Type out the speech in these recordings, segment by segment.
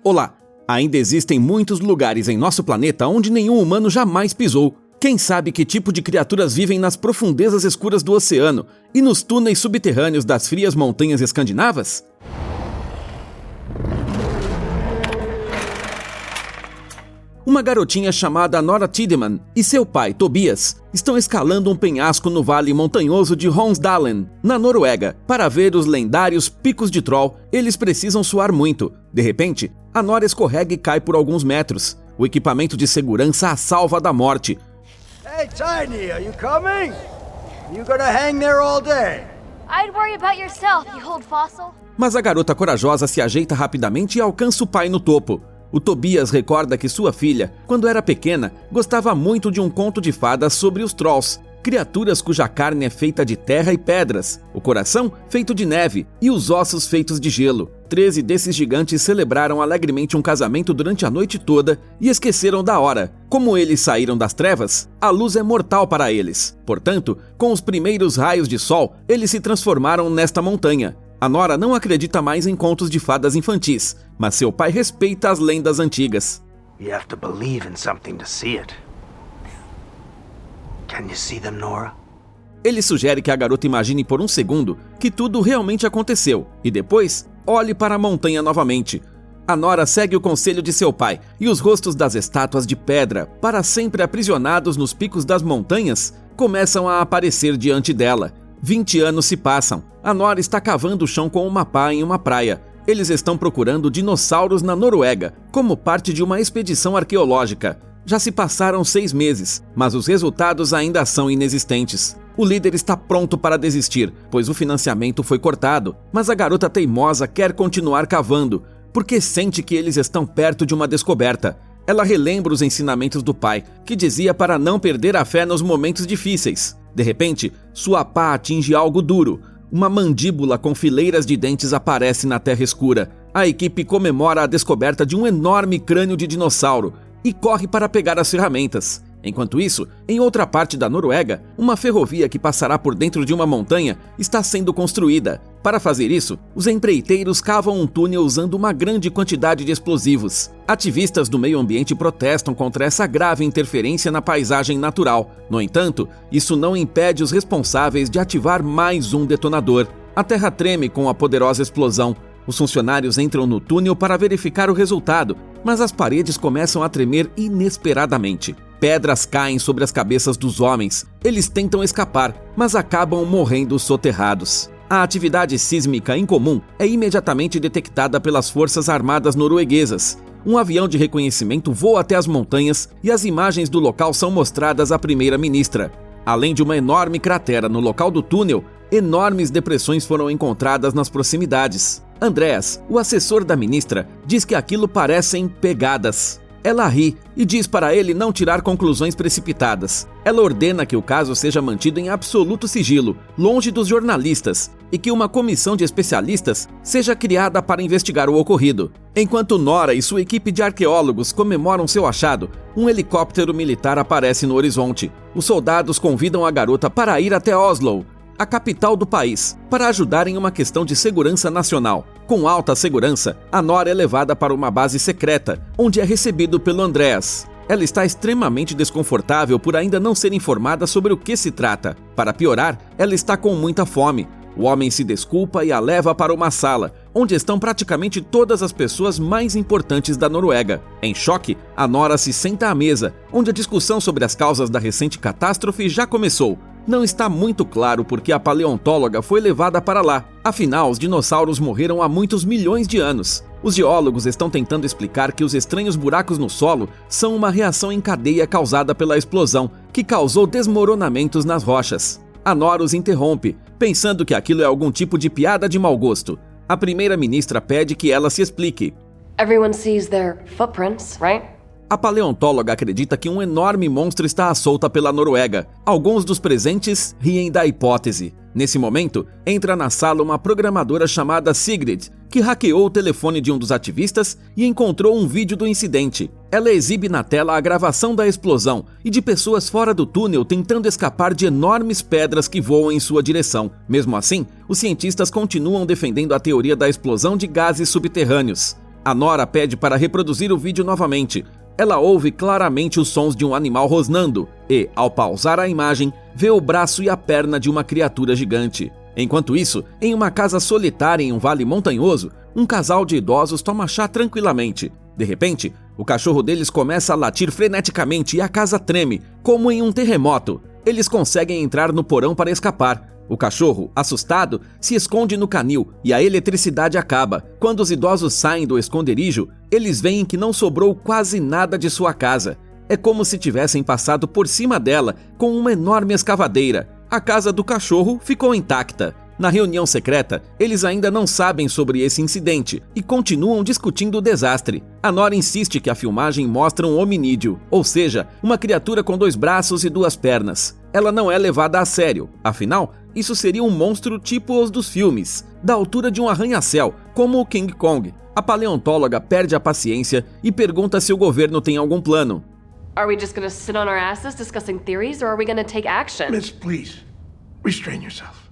Olá! Ainda existem muitos lugares em nosso planeta onde nenhum humano jamais pisou. Quem sabe que tipo de criaturas vivem nas profundezas escuras do oceano e nos túneis subterrâneos das frias montanhas escandinavas? Uma garotinha chamada Nora Tideman e seu pai, Tobias, estão escalando um penhasco no vale montanhoso de Honsdalen, na Noruega. Para ver os lendários Picos de Troll, eles precisam suar muito. De repente, a Nora escorrega e cai por alguns metros. O equipamento de segurança a salva da morte. Hey, Tiny, are you coming? You gonna hang there all day? I'd worry about yourself, you old fossil. Mas a garota corajosa se ajeita rapidamente e alcança o pai no topo. O Tobias recorda que sua filha, quando era pequena, gostava muito de um conto de fadas sobre os Trolls, criaturas cuja carne é feita de terra e pedras, o coração feito de neve e os ossos feitos de gelo. 13 desses gigantes celebraram alegremente um casamento durante a noite toda e esqueceram da hora. Como eles saíram das trevas, a luz é mortal para eles. Portanto, com os primeiros raios de sol, eles se transformaram nesta montanha. A Nora não acredita mais em contos de fadas infantis, mas seu pai respeita as lendas antigas. You have to believe in something to see it. Can you see them, Nora? Ele sugere que a garota imagine por um segundo que tudo realmente aconteceu e depois olhe para a montanha novamente. A Nora segue o conselho de seu pai e os rostos das estátuas de pedra, para sempre aprisionados nos picos das montanhas, começam a aparecer diante dela. 20 anos se passam. A Nora está cavando o chão com uma pá em uma praia. Eles estão procurando dinossauros na Noruega, como parte de uma expedição arqueológica. Já se passaram 6 meses, mas os resultados ainda são inexistentes. O líder está pronto para desistir, pois o financiamento foi cortado, mas a garota teimosa quer continuar cavando, porque sente que eles estão perto de uma descoberta. Ela relembra os ensinamentos do pai, que dizia para não perder a fé nos momentos difíceis. De repente, sua pá atinge algo duro. Uma mandíbula com fileiras de dentes aparece na terra escura. A equipe comemora a descoberta de um enorme crânio de dinossauro e corre para pegar as ferramentas. Enquanto isso, em outra parte da Noruega, uma ferrovia que passará por dentro de uma montanha está sendo construída. Para fazer isso, os empreiteiros cavam um túnel usando uma grande quantidade de explosivos. Ativistas do meio ambiente protestam contra essa grave interferência na paisagem natural. No entanto, isso não impede os responsáveis de ativar mais um detonador. A terra treme com a poderosa explosão. Os funcionários entram no túnel para verificar o resultado, mas as paredes começam a tremer inesperadamente. Pedras caem sobre as cabeças dos homens. Eles tentam escapar, mas acabam morrendo soterrados. A atividade sísmica incomum é imediatamente detectada pelas forças armadas norueguesas. Um avião de reconhecimento voa até as montanhas e as imagens do local são mostradas à primeira-ministra. Além de uma enorme cratera no local do túnel, enormes depressões foram encontradas nas proximidades. Andreas, o assessor da ministra, diz que aquilo parecem pegadas. Ela ri e diz para ele não tirar conclusões precipitadas. Ela ordena que o caso seja mantido em absoluto sigilo, longe dos jornalistas, e que uma comissão de especialistas seja criada para investigar o ocorrido. Enquanto Nora e sua equipe de arqueólogos comemoram seu achado, um helicóptero militar aparece no horizonte. Os soldados convidam a garota para ir até Oslo, a capital do país, para ajudar em uma questão de segurança nacional. Com alta segurança, a Nora é levada para uma base secreta, onde é recebido pelo Andreas. Ela está extremamente desconfortável por ainda não ser informada sobre o que se trata. Para piorar, ela está com muita fome. O homem se desculpa e a leva para uma sala, onde estão praticamente todas as pessoas mais importantes da Noruega. Em choque, a Nora se senta à mesa, onde a discussão sobre as causas da recente catástrofe já começou. Não está muito claro por que a paleontóloga foi levada para lá. Afinal, os dinossauros morreram há muitos milhões de anos. Os geólogos estão tentando explicar que os estranhos buracos no solo são uma reação em cadeia causada pela explosão, que causou desmoronamentos nas rochas. A Nora os interrompe, pensando que aquilo é algum tipo de piada de mau gosto. A primeira-ministra pede que ela se explique. Everyone sees their footprints, right? A paleontóloga acredita que um enorme monstro está à solta pela Noruega. Alguns dos presentes riem da hipótese. Nesse momento, entra na sala uma programadora chamada Sigrid, que hackeou o telefone de um dos ativistas e encontrou um vídeo do incidente. Ela exibe na tela a gravação da explosão e de pessoas fora do túnel tentando escapar de enormes pedras que voam em sua direção. Mesmo assim, os cientistas continuam defendendo a teoria da explosão de gases subterrâneos. A Nora pede para reproduzir o vídeo novamente. Ela ouve claramente os sons de um animal rosnando e, ao pausar a imagem, vê o braço e a perna de uma criatura gigante. Enquanto isso, em uma casa solitária em um vale montanhoso, um casal de idosos toma chá tranquilamente. De repente, o cachorro deles começa a latir freneticamente e a casa treme, como em um terremoto. Eles conseguem entrar no porão para escapar. O cachorro, assustado, se esconde no canil e a eletricidade acaba. Quando os idosos saem do esconderijo, eles veem que não sobrou quase nada de sua casa. É como se tivessem passado por cima dela com uma enorme escavadeira. A casa do cachorro ficou intacta. Na reunião secreta, eles ainda não sabem sobre esse incidente e continuam discutindo o desastre. A Nora insiste que a filmagem mostra um hominídeo, ou seja, uma criatura com 2 braços e 2 pernas. Ela não é levada a sério, afinal, isso seria um monstro tipo os dos filmes, da altura de um arranha-céu, como o King Kong. A paleontóloga perde a paciência e pergunta se o governo tem algum plano. Are we just gonna sit on our asses discussing theories, or are we gonna take action? Miss, please, restrain yourself.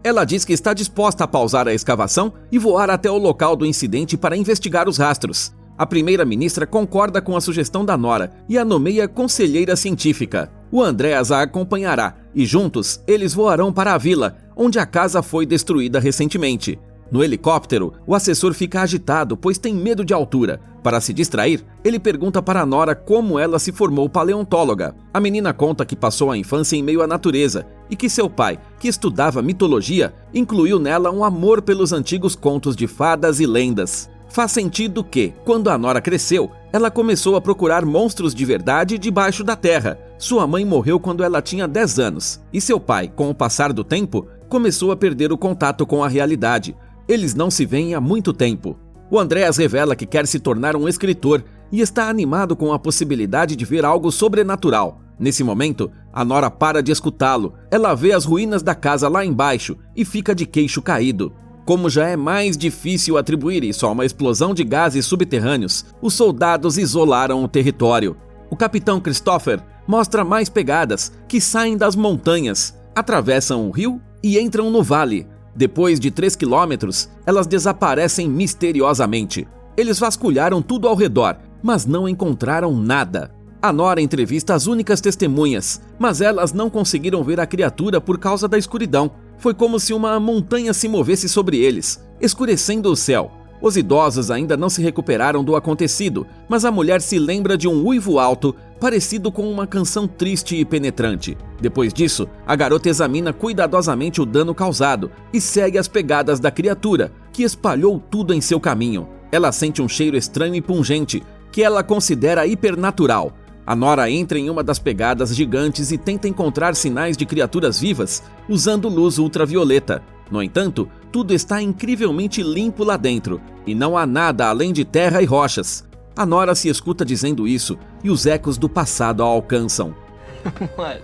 Ela diz que está disposta a pausar a escavação e voar até o local do incidente para investigar os rastros. A primeira-ministra concorda com a sugestão da Nora e a nomeia conselheira científica. O Andreas a acompanhará e juntos eles voarão para a vila, onde a casa foi destruída recentemente. No helicóptero, o assessor fica agitado, pois tem medo de altura. Para se distrair, ele pergunta para a Nora como ela se formou paleontóloga. A menina conta que passou a infância em meio à natureza e que seu pai, que estudava mitologia, incluiu nela um amor pelos antigos contos de fadas e lendas. Faz sentido que, quando a Nora cresceu, ela começou a procurar monstros de verdade debaixo da terra. Sua mãe morreu quando ela tinha 10 anos e seu pai, com o passar do tempo, começou a perder o contato com a realidade. Eles não se veem há muito tempo. O Andreas revela que quer se tornar um escritor e está animado com a possibilidade de ver algo sobrenatural. Nesse momento, a Nora para de escutá-lo. Ela vê as ruínas da casa lá embaixo e fica de queixo caído. Como já é mais difícil atribuir isso a uma explosão de gases subterrâneos, os soldados isolaram o território. O capitão Christopher mostra mais pegadas que saem das montanhas, atravessam o rio e entram no vale. Depois de 3 quilômetros, elas desaparecem misteriosamente. Eles vasculharam tudo ao redor, mas não encontraram nada. A Nora entrevista as únicas testemunhas, mas elas não conseguiram ver a criatura por causa da escuridão. Foi como se uma montanha se movesse sobre eles, escurecendo o céu. Os idosos ainda não se recuperaram do acontecido, mas a mulher se lembra de um uivo alto, parecido com uma canção triste e penetrante. Depois disso, a garota examina cuidadosamente o dano causado e segue as pegadas da criatura, que espalhou tudo em seu caminho. Ela sente um cheiro estranho e pungente, que ela considera hipernatural. A Nora entra em uma das pegadas gigantes e tenta encontrar sinais de criaturas vivas usando luz ultravioleta. No entanto, tudo está incrivelmente limpo lá dentro, e não há nada além de terra e rochas. A Nora se escuta dizendo isso, e os ecos do passado a alcançam. What?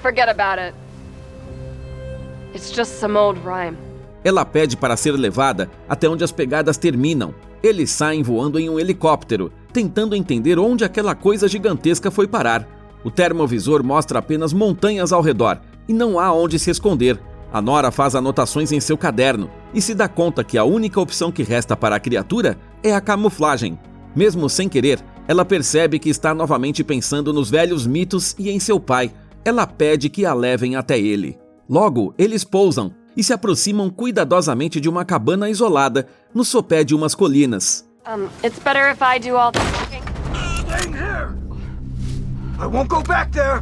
Forget about it. It's just some old rhyme. Ela pede para ser levada até onde as pegadas terminam. Eles saem voando em um helicóptero, tentando entender onde aquela coisa gigantesca foi parar. O termovisor mostra apenas montanhas ao redor, e não há onde se esconder. A Nora faz anotações em seu caderno e se dá conta que a única opção que resta para a criatura é a camuflagem. Mesmo sem querer, ela percebe que está novamente pensando nos velhos mitos e em seu pai. Ela pede que a levem até ele. Logo, eles pousam e se aproximam cuidadosamente de uma cabana isolada no sopé de umas colinas. It's better if I do all the talking. Staying here! I won't go back there!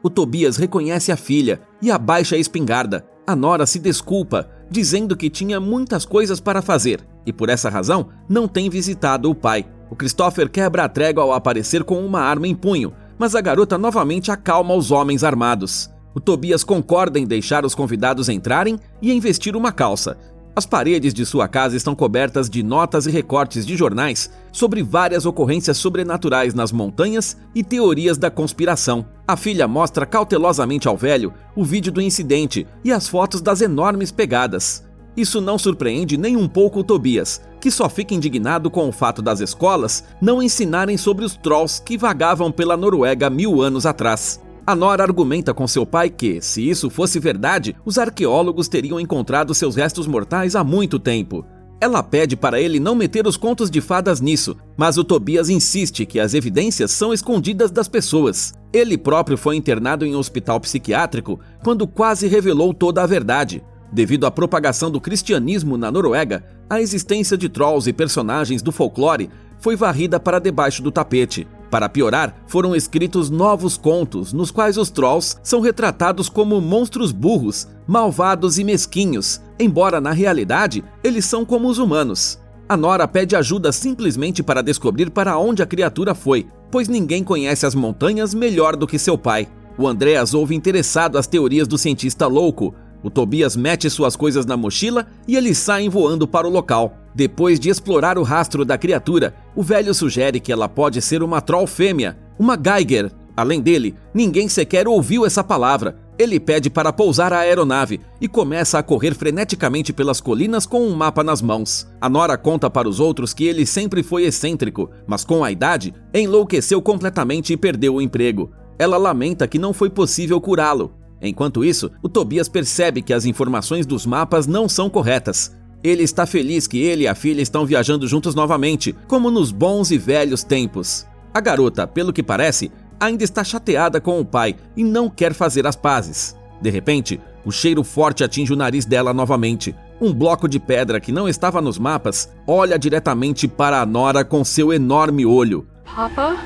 O Tobias reconhece a filha e abaixa a espingarda. A Nora se desculpa, dizendo que tinha muitas coisas para fazer e por essa razão não tem visitado o pai. O Christopher quebra a trégua ao aparecer com uma arma em punho, mas a garota novamente acalma os homens armados. O Tobias concorda em deixar os convidados entrarem e em vestir uma calça. As paredes de sua casa estão cobertas de notas e recortes de jornais sobre várias ocorrências sobrenaturais nas montanhas e teorias da conspiração. A filha mostra cautelosamente ao velho o vídeo do incidente e as fotos das enormes pegadas. Isso não surpreende nem um pouco o Tobias, que só fica indignado com o fato das escolas não ensinarem sobre os Trolls que vagavam pela Noruega 1000 anos atrás. A Nora argumenta com seu pai que, se isso fosse verdade, os arqueólogos teriam encontrado seus restos mortais há muito tempo. Ela pede para ele não meter os contos de fadas nisso, mas o Tobias insiste que as evidências são escondidas das pessoas. Ele próprio foi internado em um hospital psiquiátrico quando quase revelou toda a verdade. Devido à propagação do cristianismo na Noruega, a existência de trolls e personagens do folclore foi varrida para debaixo do tapete. Para piorar, foram escritos novos contos, nos quais os trolls são retratados como monstros burros, malvados e mesquinhos, embora na realidade eles são como os humanos. A Nora pede ajuda simplesmente para descobrir para onde a criatura foi, pois ninguém conhece as montanhas melhor do que seu pai. O Andreas ouve interessado as teorias do cientista louco. O Tobias mete suas coisas na mochila e eles saem voando para o local. Depois de explorar o rastro da criatura, o velho sugere que ela pode ser uma troll fêmea, uma Geiger. Além dele, ninguém sequer ouviu essa palavra. Ele pede para pousar a aeronave e começa a correr freneticamente pelas colinas com um mapa nas mãos. A Nora conta para os outros que ele sempre foi excêntrico, mas com a idade, enlouqueceu completamente e perdeu o emprego. Ela lamenta que não foi possível curá-lo. Enquanto isso, o Tobias percebe que as informações dos mapas não são corretas. Ele está feliz que ele e a filha estão viajando juntos novamente, como nos bons e velhos tempos. A garota, pelo que parece, ainda está chateada com o pai e não quer fazer as pazes. De repente, o cheiro forte atinge o nariz dela novamente. Um bloco de pedra que não estava nos mapas olha diretamente para a Nora com seu enorme olho. Papa?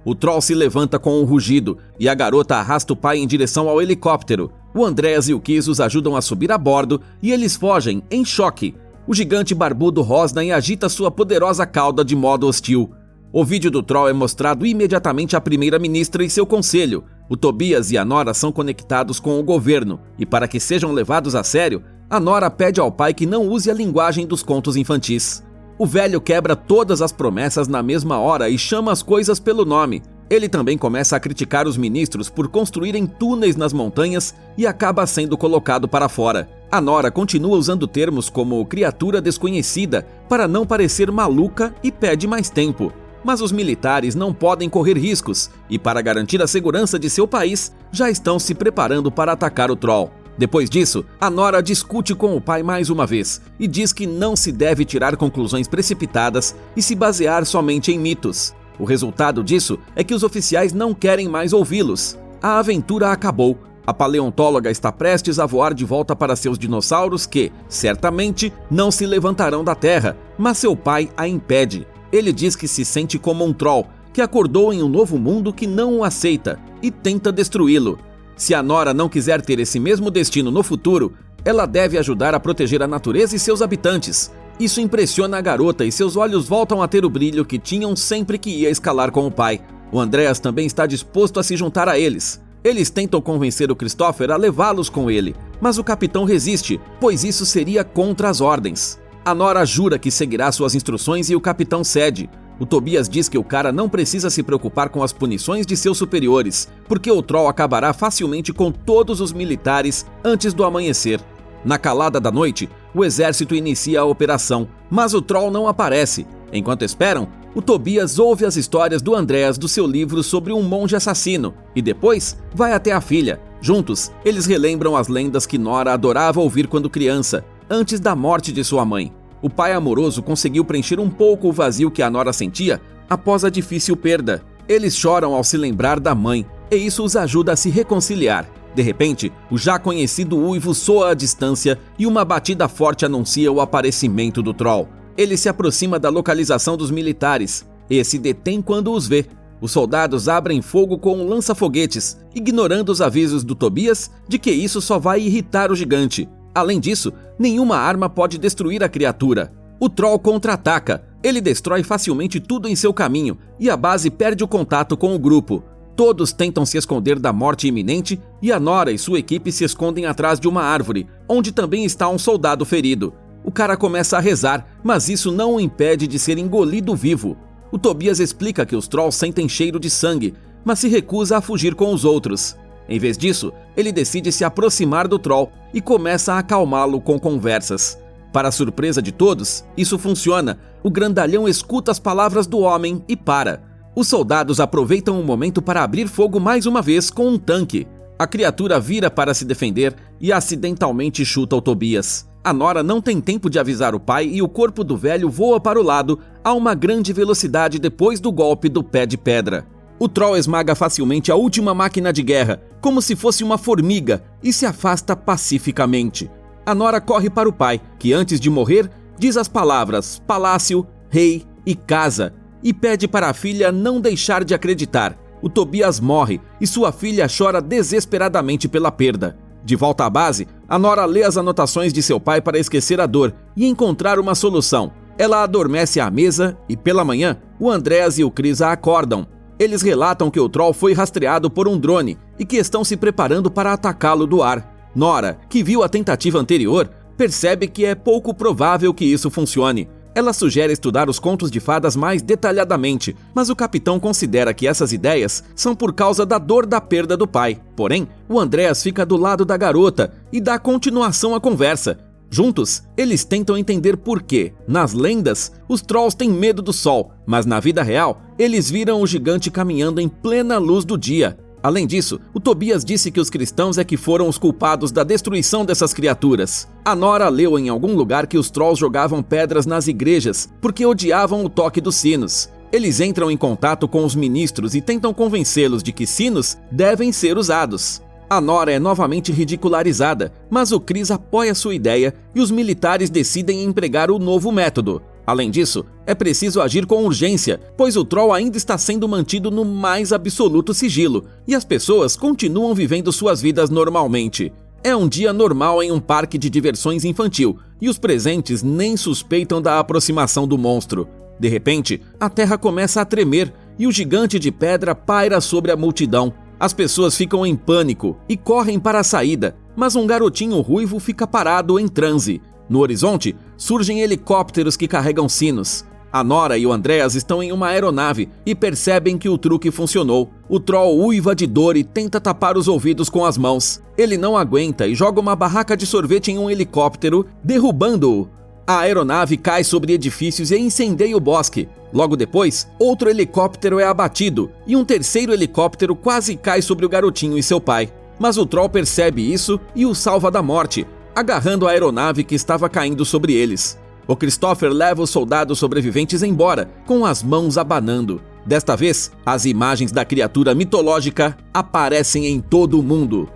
O troll se levanta com um rugido e a garota arrasta o pai em direção ao helicóptero. O Andreas e o Keith os ajudam a subir a bordo e eles fogem, em choque. O gigante barbudo rosna e agita sua poderosa cauda de modo hostil. O vídeo do troll é mostrado imediatamente à primeira-ministra e seu conselho. O Tobias e a Nora são conectados com o governo e, para que sejam levados a sério, a Nora pede ao pai que não use a linguagem dos contos infantis. O velho quebra todas as promessas na mesma hora e chama as coisas pelo nome. Ele também começa a criticar os ministros por construírem túneis nas montanhas e acaba sendo colocado para fora. A Nora continua usando termos como criatura desconhecida para não parecer maluca e pede mais tempo. Mas os militares não podem correr riscos e, para garantir a segurança de seu país, já estão se preparando para atacar o troll. Depois disso, a Nora discute com o pai mais uma vez e diz que não se deve tirar conclusões precipitadas e se basear somente em mitos. O resultado disso é que os oficiais não querem mais ouvi-los. A aventura acabou. A paleontóloga está prestes a voar de volta para seus dinossauros que, certamente, não se levantarão da terra, mas seu pai a impede. Ele diz que se sente como um troll, que acordou em um novo mundo que não o aceita e tenta destruí-lo. Se a Nora não quiser ter esse mesmo destino no futuro, ela deve ajudar a proteger a natureza e seus habitantes. Isso impressiona a garota e seus olhos voltam a ter o brilho que tinham sempre que ia escalar com o pai. O Andreas também está disposto a se juntar a eles. Eles tentam convencer o Christopher a levá-los com ele, mas o capitão resiste, pois isso seria contra as ordens. A Nora jura que seguirá suas instruções e o capitão cede. O Tobias diz que o cara não precisa se preocupar com as punições de seus superiores, porque o troll acabará facilmente com todos os militares antes do amanhecer. Na calada da noite, o exército inicia a operação, mas o troll não aparece. Enquanto esperam, o Tobias ouve as histórias do Andreas do seu livro sobre um monge assassino e depois vai até a filha. Juntos, eles relembram as lendas que Nora adorava ouvir quando criança, antes da morte de sua mãe. O pai amoroso conseguiu preencher um pouco o vazio que a Nora sentia após a difícil perda. Eles choram ao se lembrar da mãe, e isso os ajuda a se reconciliar. De repente, o já conhecido uivo soa à distância e uma batida forte anuncia o aparecimento do troll. Ele se aproxima da localização dos militares e se detém quando os vê. Os soldados abrem fogo com um lança-foguetes, ignorando os avisos do Tobias de que isso só vai irritar o gigante. Além disso, nenhuma arma pode destruir a criatura. O troll contra-ataca. Ele destrói facilmente tudo em seu caminho e a base perde o contato com o grupo. Todos tentam se esconder da morte iminente e a Nora e sua equipe se escondem atrás de uma árvore, onde também está um soldado ferido. O cara começa a rezar, mas isso não o impede de ser engolido vivo. O Tobias explica que os trolls sentem cheiro de sangue, mas se recusa a fugir com os outros. Em vez disso, ele decide se aproximar do troll e começa a acalmá-lo com conversas. Para a surpresa de todos, isso funciona. O grandalhão escuta as palavras do homem e para. Os soldados aproveitam o momento para abrir fogo mais uma vez com um tanque. A criatura vira para se defender e acidentalmente chuta o Tobias. A Nora não tem tempo de avisar o pai e o corpo do velho voa para o lado a uma grande velocidade depois do golpe do pé de pedra. O Troll esmaga facilmente a última máquina de guerra, como se fosse uma formiga, e se afasta pacificamente. A Nora corre para o pai, que antes de morrer, diz as palavras palácio, rei e casa, e pede para a filha não deixar de acreditar. O Tobias morre e sua filha chora desesperadamente pela perda. De volta à base, a Nora lê as anotações de seu pai para esquecer a dor e encontrar uma solução. Ela adormece à mesa e, pela manhã, o Andreas e o Chris a acordam. Eles relatam que o Troll foi rastreado por um drone e que estão se preparando para atacá-lo do ar. Nora, que viu a tentativa anterior, percebe que é pouco provável que isso funcione. Ela sugere estudar os contos de fadas mais detalhadamente, mas o capitão considera que essas ideias são por causa da dor da perda do pai. Porém, o Andreas fica do lado da garota e dá continuação à conversa. Juntos, eles tentam entender por que, nas lendas, os Trolls têm medo do sol, mas na vida real, eles viram o gigante caminhando em plena luz do dia. Além disso, o Tobias disse que os cristãos é que foram os culpados da destruição dessas criaturas. A Nora leu em algum lugar que os Trolls jogavam pedras nas igrejas porque odiavam o toque dos sinos. Eles entram em contato com os ministros e tentam convencê-los de que sinos devem ser usados. A Nora é novamente ridicularizada, mas o Chris apoia sua ideia e os militares decidem empregar o novo método. Além disso, é preciso agir com urgência, pois o Troll ainda está sendo mantido no mais absoluto sigilo, e as pessoas continuam vivendo suas vidas normalmente. É um dia normal em um parque de diversões infantil, e os presentes nem suspeitam da aproximação do monstro. De repente, a terra começa a tremer, e o gigante de pedra paira sobre a multidão. As pessoas ficam em pânico e correm para a saída, mas um garotinho ruivo fica parado em transe. No horizonte, surgem helicópteros que carregam sinos. A Nora e o Andreas estão em uma aeronave e percebem que o truque funcionou. O Troll uiva de dor e tenta tapar os ouvidos com as mãos. Ele não aguenta e joga uma barraca de sorvete em um helicóptero, derrubando-o. A aeronave cai sobre edifícios e incendeia o bosque. Logo depois, outro helicóptero é abatido e um terceiro helicóptero quase cai sobre o garotinho e seu pai. Mas o Troll percebe isso e o salva da morte, agarrando a aeronave que estava caindo sobre eles. O Christopher leva os soldados sobreviventes embora, com as mãos abanando. Desta vez, as imagens da criatura mitológica aparecem em todo o mundo.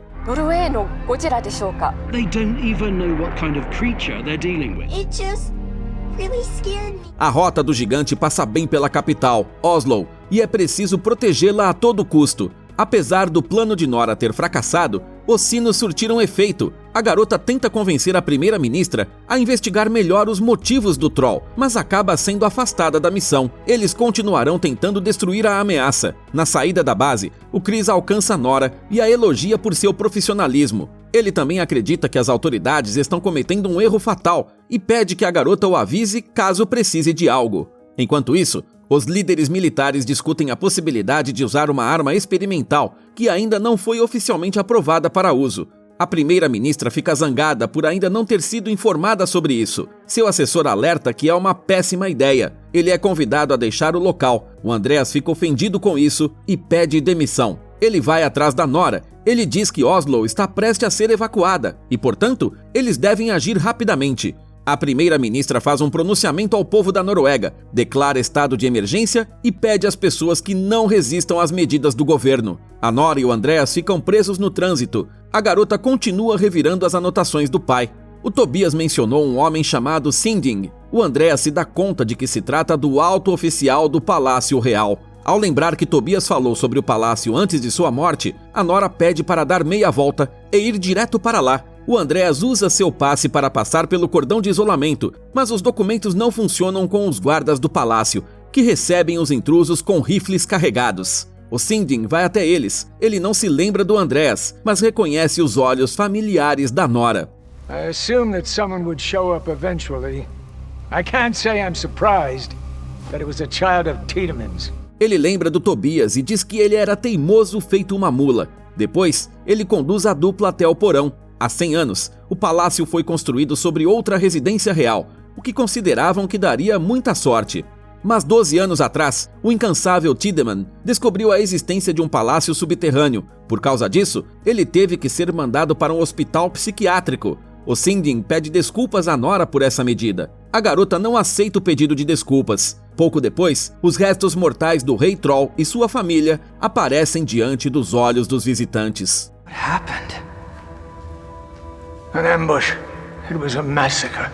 They don't even know what kind of creature they're dealing with. It just really scared me. A rota do gigante passa bem pela capital, Oslo, e é preciso protegê-la a todo custo. Apesar do plano de Nora ter fracassado, os sinos surtiram efeito. A garota tenta convencer a primeira-ministra a investigar melhor os motivos do Troll, mas acaba sendo afastada da missão. Eles continuarão tentando destruir a ameaça. Na saída da base, o Chris alcança Nora e a elogia por seu profissionalismo. Ele também acredita que as autoridades estão cometendo um erro fatal e pede que a garota o avise caso precise de algo. Enquanto isso, os líderes militares discutem a possibilidade de usar uma arma experimental que ainda não foi oficialmente aprovada para uso. A primeira-ministra fica zangada por ainda não ter sido informada sobre isso. Seu assessor alerta que é uma péssima ideia. Ele é convidado a deixar o local. O Andreas fica ofendido com isso e pede demissão. Ele vai atrás da Nora. Ele diz que Oslo está prestes a ser evacuada e, portanto, eles devem agir rapidamente. A primeira-ministra faz um pronunciamento ao povo da Noruega, declara estado de emergência e pede às pessoas que não resistam às medidas do governo. A Nora e o Andreas ficam presos no trânsito. A garota continua revirando as anotações do pai. O Tobias mencionou um homem chamado Sinding. O Andreas se dá conta de que se trata do alto oficial do Palácio Real. Ao lembrar que Tobias falou sobre o palácio antes de sua morte, a Nora pede para dar meia volta e ir direto para lá. O Andreas usa seu passe para passar pelo cordão de isolamento, mas os documentos não funcionam com os guardas do palácio, que recebem os intrusos com rifles carregados. O Sinding vai até eles. Ele não se lembra do Andreas, mas reconhece os olhos familiares da Nora. I assumed that someone would show up eventually. I can't say I'm surprised that it was a child of Tiedemann's. Ele lembra do Tobias e diz que ele era teimoso feito uma mula. Depois, ele conduz a dupla até o porão. Há 100 anos, o palácio foi construído sobre outra residência real, o que consideravam que daria muita sorte. Mas 12 anos atrás, o incansável Tiedemann descobriu a existência de um palácio subterrâneo. Por causa disso, ele teve que ser mandado para um hospital psiquiátrico. O Sinding pede desculpas a Nora por essa medida. A garota não aceita o pedido de desculpas. Pouco depois, os restos mortais do Rei Troll e sua família aparecem diante dos olhos dos visitantes. What happened? An ambush. It was a massacre.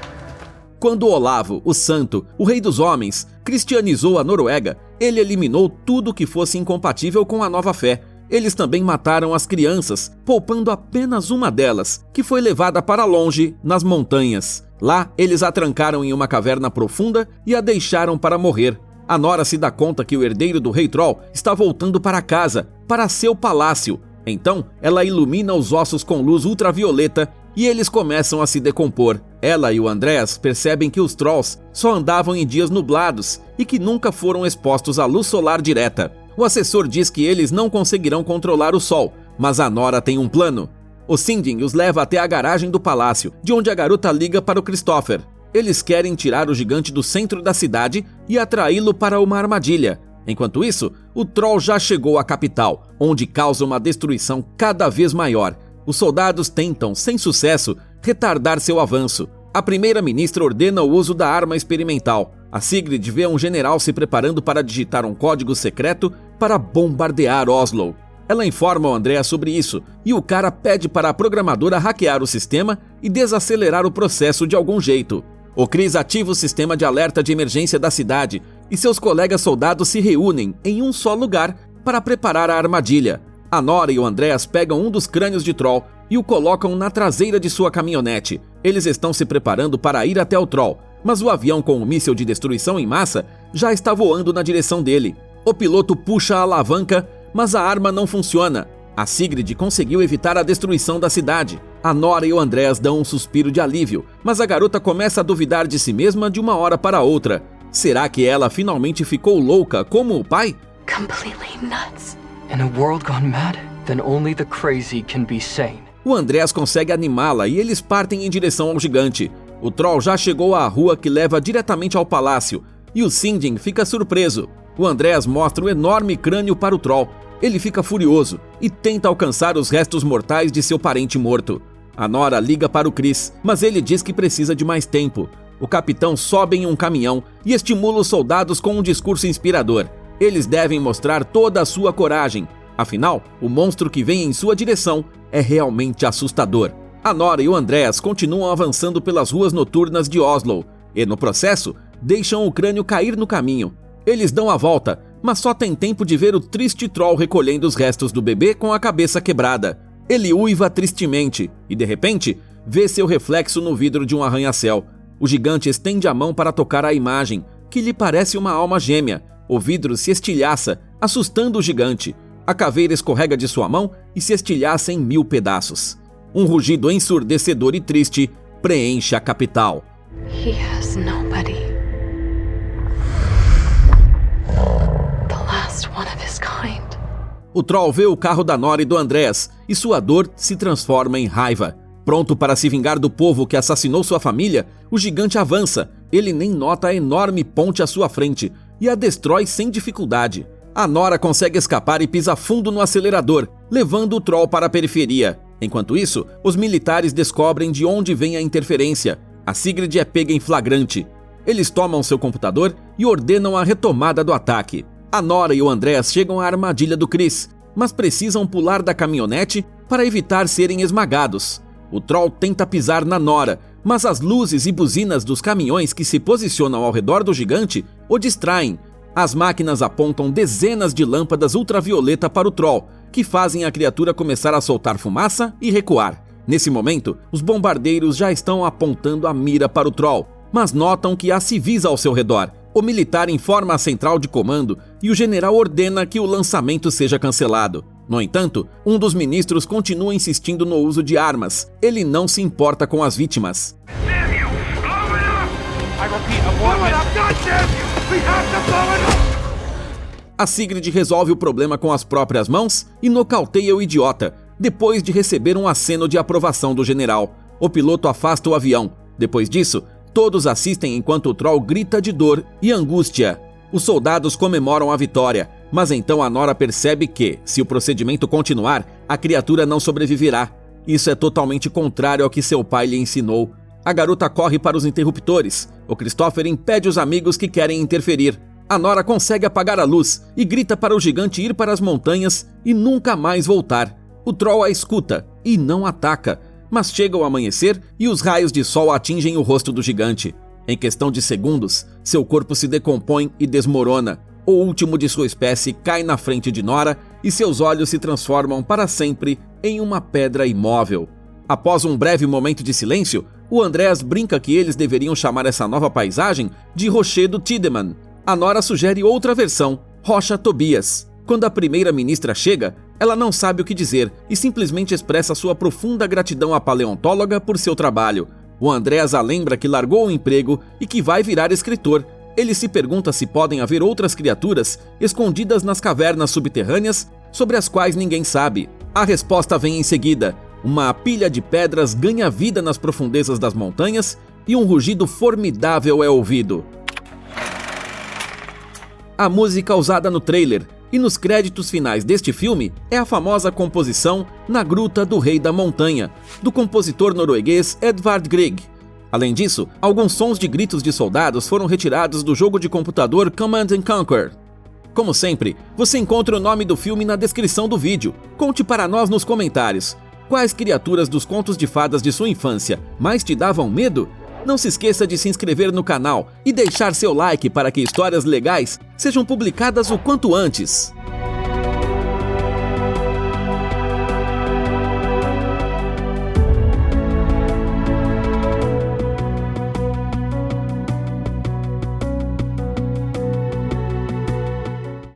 Quando Olavo, o Santo, o rei dos homens, cristianizou a Noruega, ele eliminou tudo que fosse incompatível com a nova fé. Eles também mataram as crianças, poupando apenas uma delas, que foi levada para longe, nas montanhas. Lá, eles a trancaram em uma caverna profunda e a deixaram para morrer. A Nora se dá conta que o herdeiro do Rei Troll está voltando para casa, para seu palácio. Então, ela ilumina os ossos com luz ultravioleta e eles começam a se decompor. Ela e o Andreas percebem que os Trolls só andavam em dias nublados e que nunca foram expostos à luz solar direta. O assessor diz que eles não conseguirão controlar o sol, mas a Nora tem um plano. O Sinding os leva até a garagem do palácio, de onde a garota liga para o Christopher. Eles querem tirar o gigante do centro da cidade e atraí-lo para uma armadilha. Enquanto isso, o Troll já chegou à capital, onde causa uma destruição cada vez maior. Os soldados tentam, sem sucesso, retardar seu avanço. A primeira-ministra ordena o uso da arma experimental. A Sigrid vê um general se preparando para digitar um código secreto para bombardear Oslo. Ela informa o Andreas sobre isso, e o cara pede para a programadora hackear o sistema e desacelerar o processo de algum jeito. O Chris ativa o sistema de alerta de emergência da cidade, e seus colegas soldados se reúnem em um só lugar para preparar a armadilha. A Nora e o Andreas pegam um dos crânios de Troll e o colocam na traseira de sua caminhonete. Eles estão se preparando para ir até o Troll, mas o avião com o míssil de destruição em massa já está voando na direção dele. O piloto puxa a alavanca, mas a arma não funciona. A Sigrid conseguiu evitar a destruição da cidade. A Nora e o Andreas dão um suspiro de alívio, mas a garota começa a duvidar de si mesma de uma hora para outra. Será que ela finalmente ficou louca como o pai? Completely nuts. In a world gone mad, then only the crazy can be sane. O Andreas consegue animá-la e eles partem em direção ao gigante. O Troll já chegou à rua que leva diretamente ao palácio, e o Sinding fica surpreso. O Andreas mostra o enorme crânio para o Troll. Ele fica furioso e tenta alcançar os restos mortais de seu parente morto. A Nora liga para o Chris, mas ele diz que precisa de mais tempo. O capitão sobe em um caminhão e estimula os soldados com um discurso inspirador. Eles devem mostrar toda a sua coragem. Afinal, o monstro que vem em sua direção é realmente assustador. A Nora e o Andreas continuam avançando pelas ruas noturnas de Oslo e, no processo, deixam o crânio cair no caminho. Eles dão a volta, mas só tem tempo de ver o triste Troll recolhendo os restos do bebê com a cabeça quebrada. Ele uiva tristemente e, de repente, vê seu reflexo no vidro de um arranha-céu. O gigante estende a mão para tocar a imagem, que lhe parece uma alma gêmea. O vidro se estilhaça, assustando o gigante. A caveira escorrega de sua mão e se estilhaça em 1000 pedaços. Um rugido ensurdecedor e triste preenche a capital. He has nobody. The last one of his kind. O Troll vê o carro da Nora e do Andreas e sua dor se transforma em raiva. Pronto para se vingar do povo que assassinou sua família, o gigante avança. Ele nem nota a enorme ponte à sua frente e a destrói sem dificuldade. A Nora consegue escapar e pisa fundo no acelerador, levando o Troll para a periferia. Enquanto isso, os militares descobrem de onde vem a interferência. A Sigrid é pega em flagrante. Eles tomam seu computador e ordenam a retomada do ataque. A Nora e o Andreas chegam à armadilha do Chris, mas precisam pular da caminhonete para evitar serem esmagados. O Troll tenta pisar na Nora, mas as luzes e buzinas dos caminhões que se posicionam ao redor do gigante o distraem. As máquinas apontam dezenas de lâmpadas ultravioleta para o Troll, que fazem a criatura começar a soltar fumaça e recuar. Nesse momento, os bombardeiros já estão apontando a mira para o Troll, mas notam que há civis ao seu redor. O militar informa a central de comando e o general ordena que o lançamento seja cancelado. No entanto, um dos ministros continua insistindo no uso de armas. Ele não se importa com as vítimas. A Sigrid resolve o problema com as próprias mãos e nocauteia o idiota, depois de receber um aceno de aprovação do general. O piloto afasta o avião. Depois disso, todos assistem enquanto o Troll grita de dor e angústia. Os soldados comemoram a vitória, mas então a Nora percebe que, se o procedimento continuar, a criatura não sobreviverá. Isso é totalmente contrário ao que seu pai lhe ensinou. A garota corre para os interruptores. O Christopher impede os amigos que querem interferir. A Nora consegue apagar a luz e grita para o gigante ir para as montanhas e nunca mais voltar. O Troll a escuta e não ataca, mas chega o amanhecer e os raios de sol atingem o rosto do gigante. Em questão de segundos, seu corpo se decompõe e desmorona. O último de sua espécie cai na frente de Nora e seus olhos se transformam para sempre em uma pedra imóvel. Após um breve momento de silêncio, o Andreas brinca que eles deveriam chamar essa nova paisagem de Rochedo Tiedemann. A Nora sugere outra versão, Rocha Tobias. Quando a primeira-ministra chega, ela não sabe o que dizer e simplesmente expressa sua profunda gratidão à paleontóloga por seu trabalho. O Andreas a lembra que largou o emprego e que vai virar escritor. Ele se pergunta se podem haver outras criaturas escondidas nas cavernas subterrâneas sobre as quais ninguém sabe. A resposta vem em seguida. Uma pilha de pedras ganha vida nas profundezas das montanhas e um rugido formidável é ouvido. A música usada no trailer e nos créditos finais deste filme é a famosa composição Na Gruta do Rei da Montanha, do compositor norueguês Edvard Grieg. Além disso, alguns sons de gritos de soldados foram retirados do jogo de computador Command & Conquer. Como sempre, você encontra o nome do filme na descrição do vídeo. Conte para nós nos comentários. Quais criaturas dos contos de fadas de sua infância mais te davam medo? Não se esqueça de se inscrever no canal e deixar seu like para que histórias legais sejam publicadas o quanto antes.